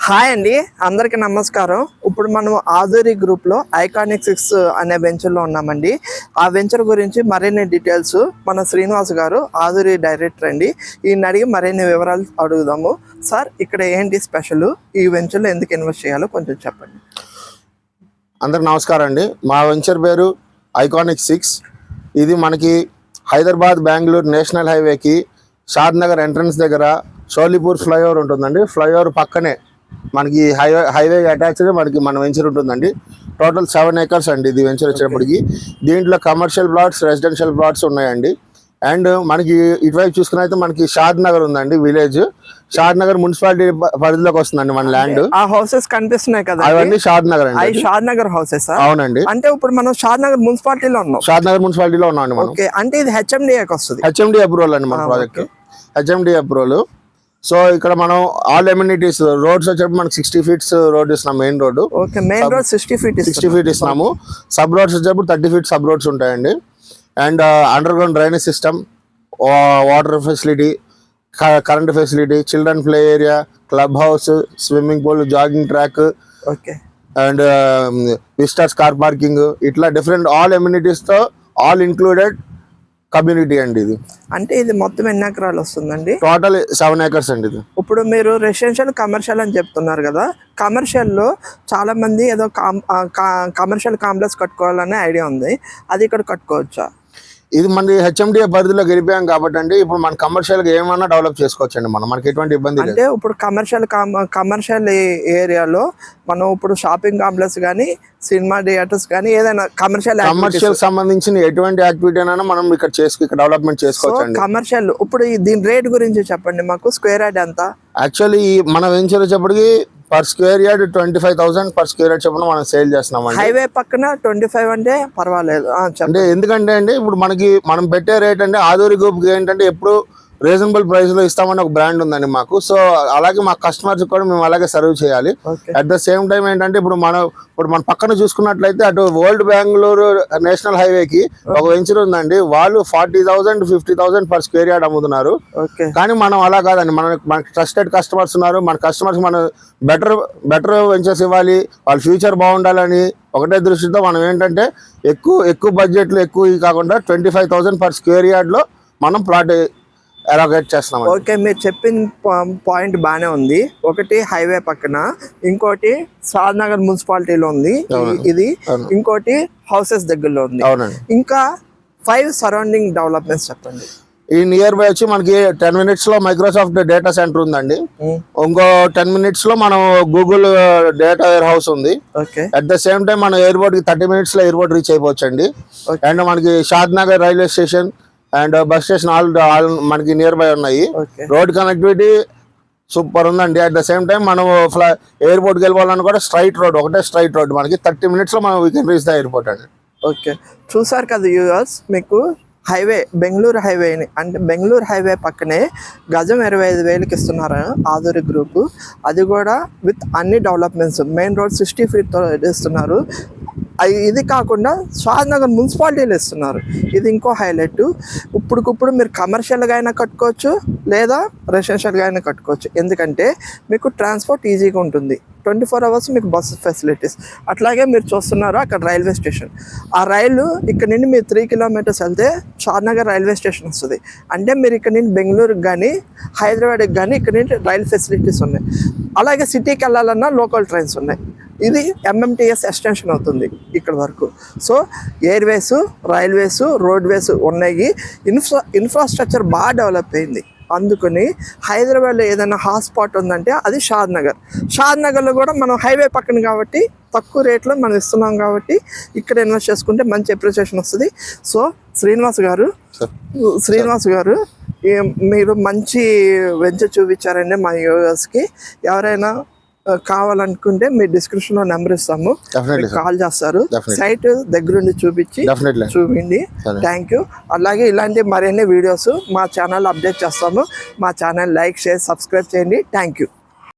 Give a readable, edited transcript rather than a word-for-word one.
Hi అండి, అందరికీ నమస్కారం. ఇప్పుడు మనం ఆధురి గ్రూప్లో ఐకానిక్ 6 అనే వెంచర్లో ఉన్నామండి. ఆ వెంచర్ గురించి మరిన్ని డీటెయిల్స్ మన శ్రీనివాస్ గారు, ఆధురి డైరెక్టర్ అండి, ఈయన అడిగి మరిన్ని వివరాలు అడుగుదాము. సార్, ఇక్కడ ఏంటి స్పెషల్, ఈ వెంచర్లో ఎందుకు ఇన్వెస్ట్ చేయాలో కొంచెం చెప్పండి. అందరికి నమస్కారం అండి. మా వెంచర్ పేరు ఐకానిక్ 6. ఇది మనకి హైదరాబాద్ బెంగళూరు నేషనల్ హైవేకి షాద్ నగర్ ఎంట్రన్స్ దగ్గర షోలీపూర్ ఫ్లైఓవర్ ఉంటుందండి. ఫ్లైఓవర్ పక్కనే మనకి హైవే అటాచ్డ్ మన వెంచర్ ఉంటుందండి. టోటల్ 7 acres అండి ఇది వెంచర్ వచ్చేటప్పటికి. దీంట్లో కమర్షియల్ ప్లాట్స్, రెసిడెన్షియల్ ప్లాట్స్ ఉన్నాయండి. అండ్ మనకి ఇటువైపు చూసుకున్నైతే మనకి షాద్ నగర్ ఉందండి. విలేజ్ షాద్ నగర్ మున్సిపాలిటీ పరిధిలోకి వస్తుందండి మన ల్యాండ్. ఆ హౌసెస్ కనిపిస్తున్నాయి కదా, అవన్నీ షాద్ నగర్ అండి. షాద్ నగర్ హౌసెస్. అవునండి. అంటే ఇప్పుడు మనం షాద్ నగర్ మున్సిపాలిటీలో ఉన్నాం. షాద్ నగర్ మున్సిపాలిటీలో ఉన్నాం మనం. అంటే ఇది హెచ్ఎండిఏకి వస్తుంది. హెచ్ఎండి అప్రూవల్ అండి మన ప్రాజెక్ట్. HMD approval. సో ఇక్కడ మనం ఆల్ ఎమ్యూనిటీస్ రోడ్స్ వచ్చేటప్పుడు మనకి 60 feet రోడ్ ఇస్తున్నాం. మెయిన్ రోడ్ 60 feet ఇస్తున్నాము. సబ్ రోడ్స్ వచ్చేటప్పుడు 30 feet సబ్ రోడ్స్ ఉంటాయండి. And under ground drainage system, water facility, current facility, children play area, club house, swimming pool, jogging track, and visitors car parking, ఇట్లా different all amenities తో all included community అండి ఇది. అంటే ఇది మొత్తం ఎన్ని ఎకరాలు వస్తుందండి? టోటల్ 7 acres అండి ఇది. ఇప్పుడు మీరు రెసిడెన్షియల్, కమర్షియల్ అని చెప్తున్నారు కదా. కమర్షియల్లో చాలా మంది ఏదో కమర్షియల్ కాంప్లెక్స్ కట్టుకోవాలనే ఐడియా ఉంది. అది ఇక్కడ కట్టుకోవచ్చా? ఇది మన హెచ్ఎండిఏ పరిధిలో గెలిపాం కాబట్టి అండి ఇప్పుడు మన కమర్షియల్ గా ఏమన్నా డెవలప్ చేసుకోవచ్చు అండి. మనకి ఎటువంటి ఇబ్బంది లేదు. అంటే ఇప్పుడు కమర్షియల్ ఏరియాలో మనం ఇప్పుడు షాపింగ్ కాంప్లెక్స్ కానీ, సినిమా థియేటర్స్ కానీ, ఏదైనా కమర్షియల్ సంబంధించిన ఎటువంటి యాక్టివిటీ అయినా మనం ఇక్కడ డెవలప్మెంట్ చేసుకోవచ్చు. కమర్షియల్ ఇప్పుడు దీని రేట్ గురించి చెప్పండి మాకు. స్క్వేర్ యార్డ్ ఎంత? యాక్చువల్లీ మన వెంచర్ వచ్చేప్పటికి per square yard 25,000 per square yard చెప్పిన మనం సేల్ చేస్తున్నాం. హైవే పక్కన 25 అంటే పర్వాలేదు. అంటే ఎందుకంటే అండి ఇప్పుడు మనం పెట్టే రేట్ అంటే ఆధురి గ్రూప్ ఏంటంటే ఎప్పుడు రీజనబుల్ ప్రైస్ లో ఇస్తామని ఒక బ్రాండ్ ఉందండి మాకు. సో అలాగే మా కస్టమర్స్ కూడా మేము అలాగే సర్వ్ చేయాలి. అట్ ద సేమ్ టైం ఏంటంటే ఇప్పుడు మన పక్కన చూసుకున్నట్లయితే అటు ఓల్డ్ బెంగళూరు నేషనల్ హైవేకి ఒక వెంచర్ ఉందండి. వాళ్ళు 40,000 to 50,000 పర్ స్క్వేర్ యార్డ్ అమ్ముతున్నారు. కానీ మనం అలా కాదండి. మనకి ట్రస్టెడ్ కస్టమర్స్ ఉన్నారు. మన కస్టమర్స్ మనం బెటర్ వెంచర్స్ ఇవ్వాలి, వాళ్ళ ఫ్యూచర్ బాగుండాలని ఒకటే దృష్టితో మనం ఏంటంటే ఎక్కువ బడ్జెట్లు ఎక్కువ కాకుండా 25,000 పర్ స్క్వేర్ యార్డ్ లో మనం ప్లాట్ ఎలాగేట్ చేస్తున్నాం. ఓకే, మీరు చెప్పిన పాయింట్ బాగానే ఉంది. ఒకటి హైవే పక్కన, ఇంకోటి షాద్ నగర్ మున్సిపాలిటీలో ఉంది ఇది, ఇంకోటి హౌసెస్ దగ్గరలో ఉంది. ఇంకా 5 సరౌండింగ్ డెవలప్మెంట్స్ చెప్పండి. ఈ నియర్ బై వచ్చి మనకి 10 minutes లో మైక్రోసాఫ్ట్ డేటా సెంటర్ ఉందండి. ఇంకో 10 minutes లో మనం గూగుల్ డేటా వేర్ హౌస్ ఉంది. అట్ ద సేమ్ టైం మనం ఎయిర్పోర్ట్ కి 30 minutes లో ఎయిర్పోర్ట్ రీచ్ అయిపోవచ్చు అండి. అండ్ మనకి Shadnagar railway station and bus station all మనకి నియర్ బై ఉన్నాయి. రోడ్ కనెక్టివిటీ సూపర్ ఉందండి. అట్ ద సేమ్ టైం మనం ఎయిర్పోర్ట్ కి వెళ్ళాలని కూడా ఒకటే స్ట్రైట్ రోడ్ మనకి 30 minutes లో మనం we can reach the airport అండి. ఓకే, చూసారు కదా వ్యూవర్స్, మీకు హైవే బెంగళూరు హైవే అంటే బెంగళూరు హైవే పక్కనే గజం 25,000కి ఇస్తున్నారు ఆధురి గ్రూపు. అది కూడా విత్ అన్ని డెవలప్మెంట్స్. మెయిన్ రోడ్ 60 feet ఇస్తున్నారు. ఇది కాకుండా షాద్ నగర్ మున్సిపాలిటీలు ఇస్తున్నారు. ఇది ఇంకో హైలైట్. ఇప్పుడుకిప్పుడు మీరు కమర్షియల్గా అయినా కట్టుకోవచ్చు, లేదా రెసిడెన్షియల్గా అయినా కట్టుకోవచ్చు. ఎందుకంటే మీకు ట్రాన్స్పోర్ట్ ఈజీగా ఉంటుంది. 24 hours మీకు బస్సు ఫెసిలిటీస్. అట్లాగే మీరు చూస్తున్నారు అక్కడ రైల్వే స్టేషన్. ఆ రైలు ఇక్కడ నుండి మీరు 3 kilometers వెళ్తే షాద్ నగర్ రైల్వే స్టేషన్ వస్తుంది. అంటే మీరు ఇక్కడ నుండి బెంగళూరుకి కానీ, హైదరాబాద్కి కానీ ఇక్కడ నుండి రైల్ ఫెసిలిటీస్ ఉన్నాయి. అలాగే సిటీకి వెళ్ళాలన్నా లోకల్ ట్రైన్స్ ఉన్నాయి. ఇది MMTS ఎక్స్టెన్షన్ అవుతుంది ఇక్కడ వరకు. సో ఎయిర్వేస్, రైల్వేస్, రోడ్వేస్ ఉన్నాయి. ఇన్ఫ్రాస్ట్రక్చర్ బాగా డెవలప్ అయింది. అందుకని హైదరాబాద్లో ఏదైనా హాట్స్పాట్ ఉందంటే అది షాద్ నగర్లో కూడా మనం హైవే పక్కన కాబట్టి తక్కువ రేట్లో మనం ఇస్తున్నాం కాబట్టి ఇక్కడ ఇన్వెస్ట్ చేసుకుంటే మంచి అప్రిసియేషన్ వస్తుంది. సో శ్రీనివాస్ గారు మీరు మంచి వెంచర్ చూపించారండి మా వ్యూవర్స్కి. ఎవరైనా కావాలనుకుంటే మీ డిస్క్రిప్షన్ లో నెంబర్ ఇస్తాము, కాల్ చేస్తారు. సైట్ దగ్గరుండి చూపిండి. Thank you. అలాగే ఇలాంటి మరిన్ని వీడియోస్ మా ఛానల్ అప్డేట్ చేస్తాము. మా ఛానల్ లైక్, షేర్, సబ్స్క్రైబ్ చేయండి. Thank you.